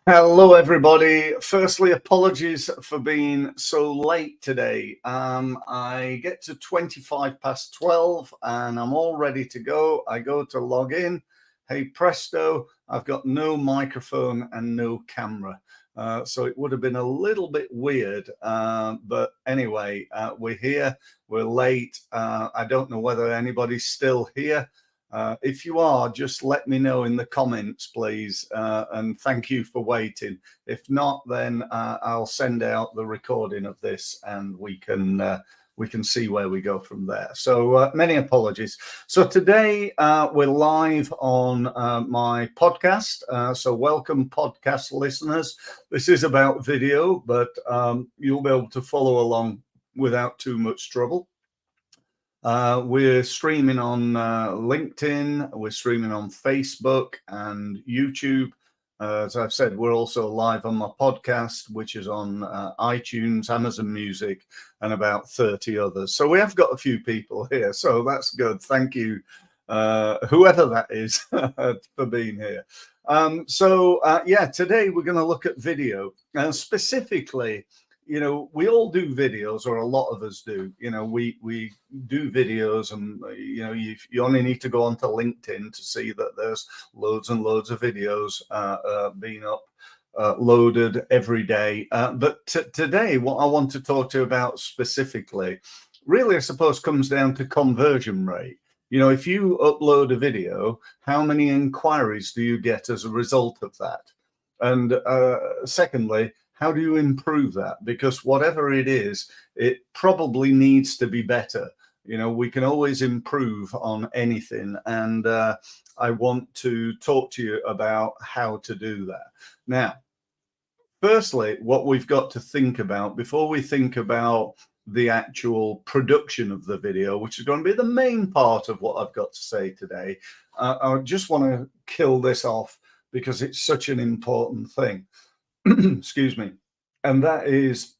Hello, everybody. Firstly, apologies for being so late today. I get to 25 past 12 and I'm all ready to go. I go to log in. Hey, presto, I've got no microphone and no camera. So it would have been a little bit weird. But anyway, we're here. We're late. I don't know whether anybody's still here. If you are, just let me know in the comments, please. And thank you for waiting. If not, then I'll send out the recording of this and we can see where we go from there. So many apologies. So today we're live on my podcast. So welcome, podcast listeners. This is about video, but you'll be able to follow along without too much trouble. We're streaming on LinkedIn, we're streaming on Facebook and YouTube. As I've said, we're also live on my podcast, which is on iTunes, Amazon Music, and about 30 others. So we have got a few people here, so that's good. Thank you, whoever that is, for being here. Yeah, today we're going to look at video, and specifically, we all do videos, or a lot of us do. We do videos, and you only need to go onto LinkedIn to see that there's loads and loads of videos being loaded every day. But today, what I want to talk to you about specifically, really, I suppose, comes down to conversion rate. If you upload a video, how many inquiries do you get as a result of that? And secondly, how do you improve that? Because whatever it is, it probably needs to be better. We can always improve on anything. And I want to talk to you about how to do that. Now, firstly, what we've got to think about before we think about the actual production of the video, which is going to be the main part of what I've got to say today, I just want to kill this off because it's such an important thing. Excuse me. And that is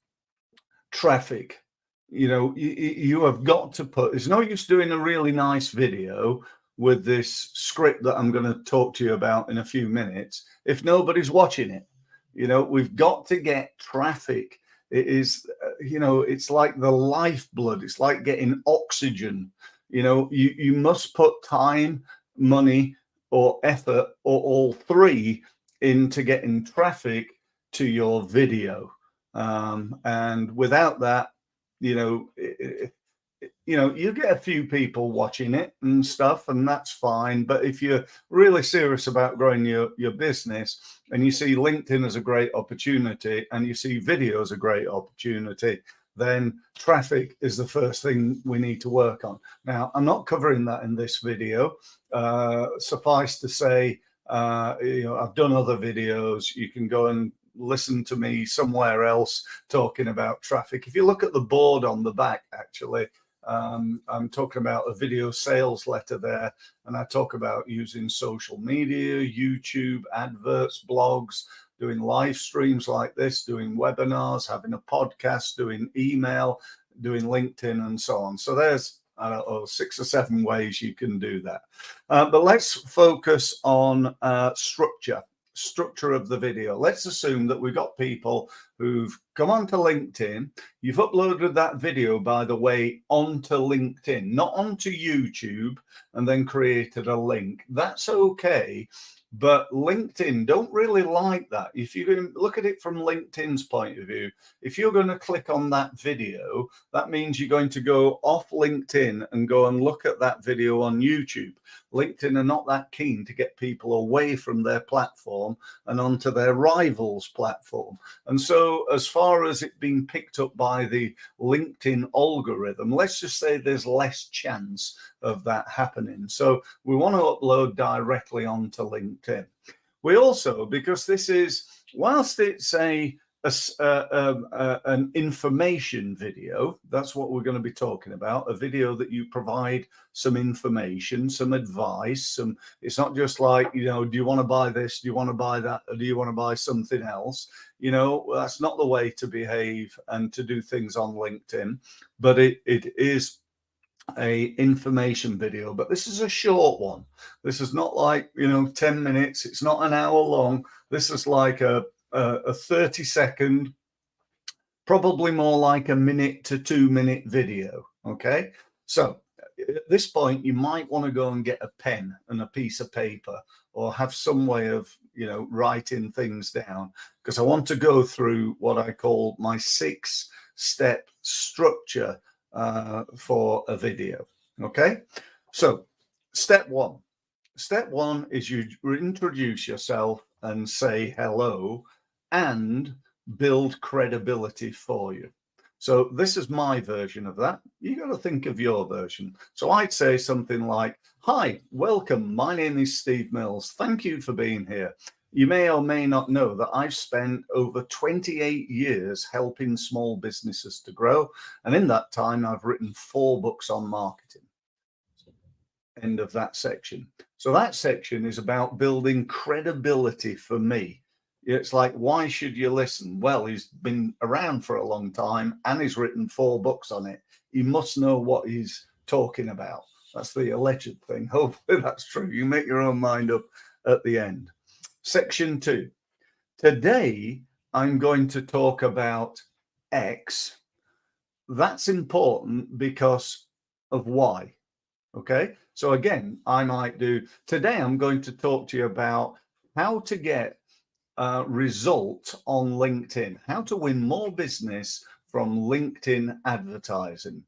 traffic. You have got to put, it's no use doing a really nice video with this script that I'm going to talk to you about in a few minutes if nobody's watching it. We've got to get traffic. It is, it's like the lifeblood. It's like getting oxygen. You must put time, money, or effort, or all three, into getting traffic to your video, and without that, you get a few people watching it and stuff, and that's fine. But if you're really serious about growing your business, and you see LinkedIn as a great opportunity, and you see video as a great opportunity, then traffic is the first thing we need to work on. Now, I'm not covering that in this video. Suffice to say, I've done other videos. You can go and listen to me somewhere else talking about traffic. If you look at the board on the back, actually, I'm talking about a video sales letter there, and I talk about using social media, YouTube, adverts, blogs, doing live streams like this, doing webinars, having a podcast, doing email, doing LinkedIn, and so on. So there's, I don't know, 6 or 7 ways you can do that. But let's focus on structure of the video. Let's assume that we've got people who've come onto LinkedIn. You've uploaded that video, by the way, onto LinkedIn, not onto YouTube, and then created a link. That's okay. But LinkedIn don't really like that. If you can look at it from LinkedIn's point of view, if you're going to click on that video, that means you're going to go off LinkedIn and go and look at that video on YouTube. LinkedIn are not that keen to get people away from their platform and onto their rival's platform. And so as far as it being picked up by the LinkedIn algorithm, let's just say there's less chance of that happening. So we want to upload directly onto LinkedIn. We also, because this is, whilst it's an information video, that's what we're going to be talking about, a video that you provide some information, some advice, it's not just like, do you want to buy this, do you want to buy that, or do you want to buy something else? That's not the way to behave and to do things on LinkedIn, but it is information video, but this is a short one. This is not like 10 minutes. It's not an hour long. This is like a 30-second, probably more like a minute to 2-minute video. Okay, so at this point you might want to go and get a pen and a piece of paper, or have some way of writing things down, because I want to go through what I call my 6-step structure for a video. Okay, so step one is you introduce yourself and say hello and build credibility for you. So this is my version of that. You got to think of your version. So I'd say something like, hi, welcome, my name is Steve Mills, thank you for being here. You may or may not know that I've spent over 28 years helping small businesses to grow. And in that time, I've written 4 books on marketing. End of that section. So that section is about building credibility for me. It's like, why should you listen? Well, he's been around for a long time and he's written 4 books on it. He must know what he's talking about. That's the alleged thing. Hopefully that's true. You make your own mind up at the end. Section 2. Today, I'm going to talk about X. That's important because of Y. Okay. So again, I might do, today I'm going to talk to you about how to get results on LinkedIn, how to win more business from LinkedIn advertising.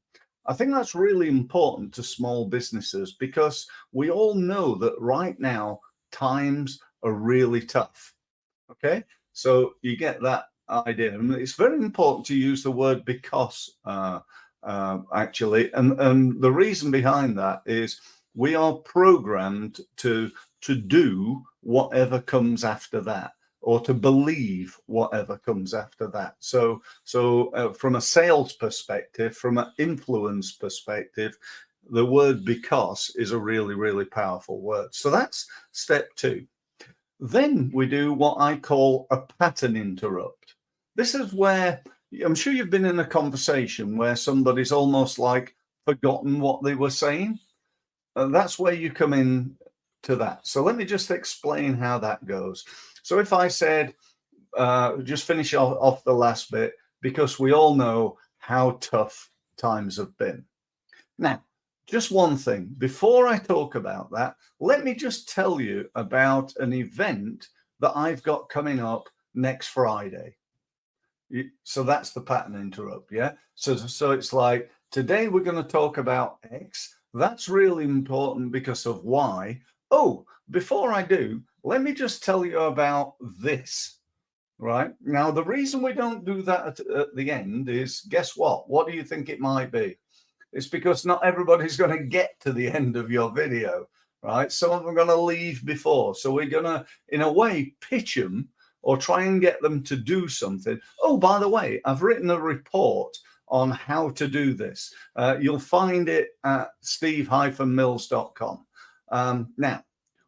I think that's really important to small businesses, because we all know that right now times are really tough. Okay, so you get that idea. And it's very important to use the word because actually, and the reason behind that is we are programmed to do whatever comes after that, or to believe whatever comes after that. So from a sales perspective, from an influence perspective, the word because is a really, really powerful word. So that's step 2. Then we do what I call a pattern interrupt. This is where, I'm sure you've been in a conversation where somebody's almost like forgotten what they were saying. And that's where you come in to that. So let me just explain how that goes. So if I said, just finish off the last bit, because we all know how tough times have been. Now, just one thing, before I talk about that, let me just tell you about an event that I've got coming up next Friday. So that's the pattern interrupt, yeah? So it's like, today we're going to talk about X. That's really important because of Y. Oh, before I do, let me just tell you about this, right? Now, the reason we don't do that at the end is, guess what? What do you think it might be? It's because not everybody's going to get to the end of your video, right? Some of them are going to leave before. So we're going to, in a way, pitch them or try and get them to do something. Oh, by the way, I've written a report on how to do this. You'll find it at steve-mills.com. Now,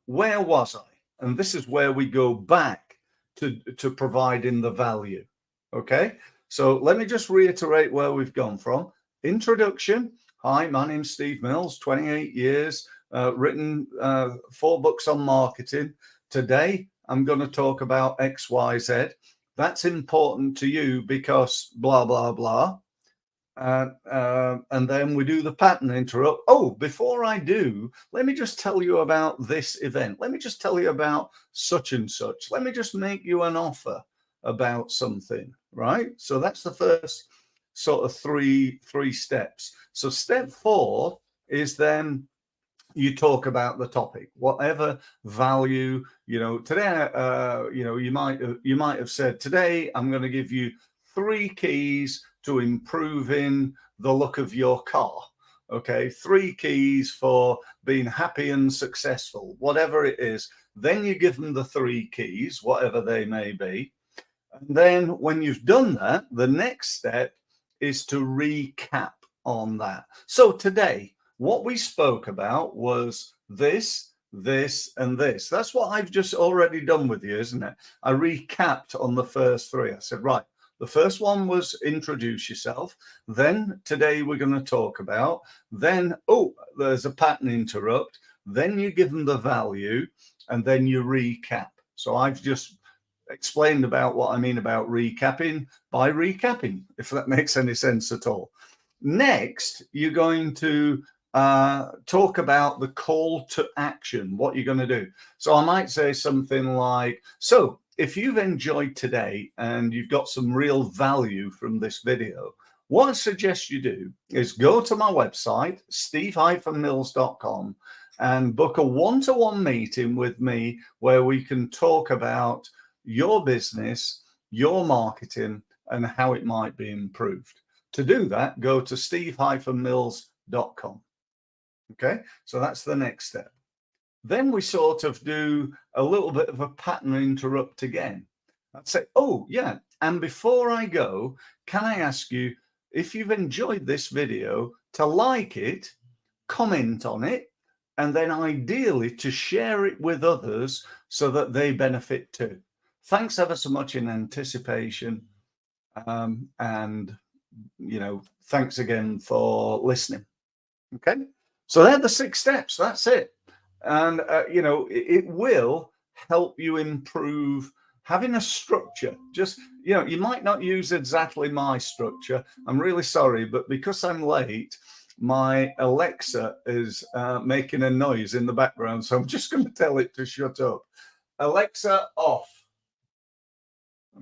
where was I? And this is where we go back to providing the value. Okay, so let me just reiterate where we've gone from. Introduction. Hi, my name's Steve Mills, 28 years, written 4 books on marketing. Today, I'm going to talk about X, Y, Z. That's important to you because blah, blah, blah. And then we do the pattern interrupt. Oh, before I do, let me just tell you about this event. Let me just tell you about such and such. Let me just make you an offer about something, right? So that's the first sort of three steps. So step 4 is then you talk about the topic, whatever value, today, you might have said, today I'm going to give you 3 keys to improving the look of your car. Okay, 3 keys for being happy and successful, whatever it is. Then you give them the 3 keys, whatever they may be. And then when you've done that, the next step is to recap on that. So today, what we spoke about was this, this, and this. That's what I've just already done with you, isn't it? I recapped on the first 3. I said, right, The first one was introduce yourself. Then today we're going to talk about. Then, oh, there's a pattern interrupt. Then you give them the value, and then you recap. So I've just explained about what I mean about recapping by recapping, if that makes any sense at all. Next, you're going to talk about the call to action, what you're going to do. So I might say something like, so if you've enjoyed today and you've got some real value from this video, what I suggest you do is go to my website, steve-mills.com, and book a one-to-one meeting with me where we can talk about your business, your marketing, and how it might be improved. To do that, go to steve-mills.com. Okay, so that's the next step. Then we sort of do a little bit of a pattern interrupt again. I'd say, oh, yeah, and before I go, can I ask you, if you've enjoyed this video, to like it, comment on it, and then ideally to share it with others so that they benefit too. Thanks ever so much in anticipation. And, you know, thanks again for listening. Okay, so they're the 6 steps. That's it. And, you know, it will help you improve having a structure. Just, you know, you might not use exactly my structure. I'm really sorry, but because I'm late, my Alexa is making a noise in the background. So I'm just going to tell it to shut up. Alexa, off.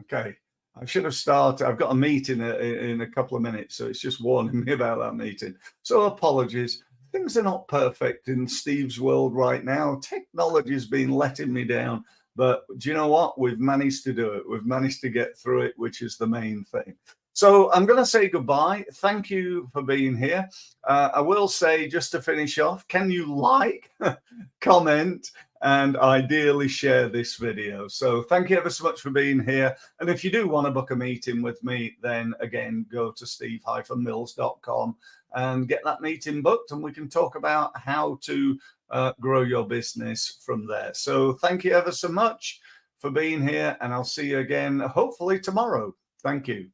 Okay. I should have started. I've got a meeting in a couple of minutes, so it's just warning me about that meeting. So apologies. Things are not perfect in Steve's world right now. Technology's been letting me down, but do you know what? We've managed to do it. We've managed to get through it, which is the main thing. So I'm going to say goodbye. Thank you for being here. I will say, just to finish off, can you like, comment, and ideally share this video? So thank you ever so much for being here. And if you do want to book a meeting with me, then again, go to steve-mills.com and get that meeting booked, and we can talk about how to grow your business from there. So thank you ever so much for being here, and I'll see you again, hopefully tomorrow. Thank you.